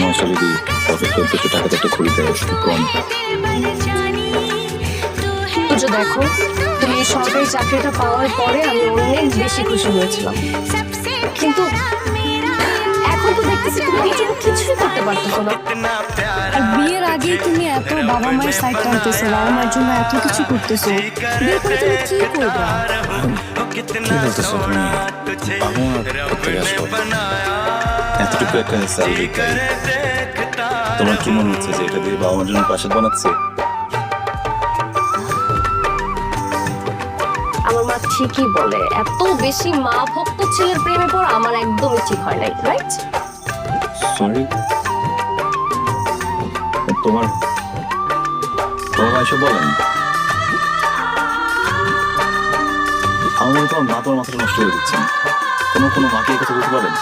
মাসটা যদি পকেট করতে একটু টাকা একটা ঘুরি দেয় একটু কম। তো দেখো, তুমি এই সরকারি চাকরিটা পাওয়ার পরে আমি অনেক বেশি খুশি হয়েছিলাম, কিন্তু এখন তো দেখতেছি তুমি এই জন্য কিছুই করতে পারতেছো না। আর বিয়ের আগেই তুমি এত বাবা মায়ের সাইড টানতেছো, বাবা মায়ের জন্য এত কিছু করতেছো, বিয়ের পরে তুমি কি করবা? কি বলতেছো তুমি? আমার থেকে আসবো এতটুকু একটা স্যালারি পাই, তোমার কি মনে হচ্ছে যে এটা দিয়ে বাবা মার জন্য প্রাসাদ বানাচ্ছে? আমার মা ঠিকই বলে, এত বেশি মা ভক্ত ছেলের প্রেমে পড়া আমার একদমই ঠিক হয় নাই, রাইট? সরি, তোমার তোমার মা এসব বলেন? আমার মনে হয় তোমার মা তোমার মাথাটা নষ্ট হয়ে দিচ্ছেন। কোনো মাকে এই কথা বলতে পারেন?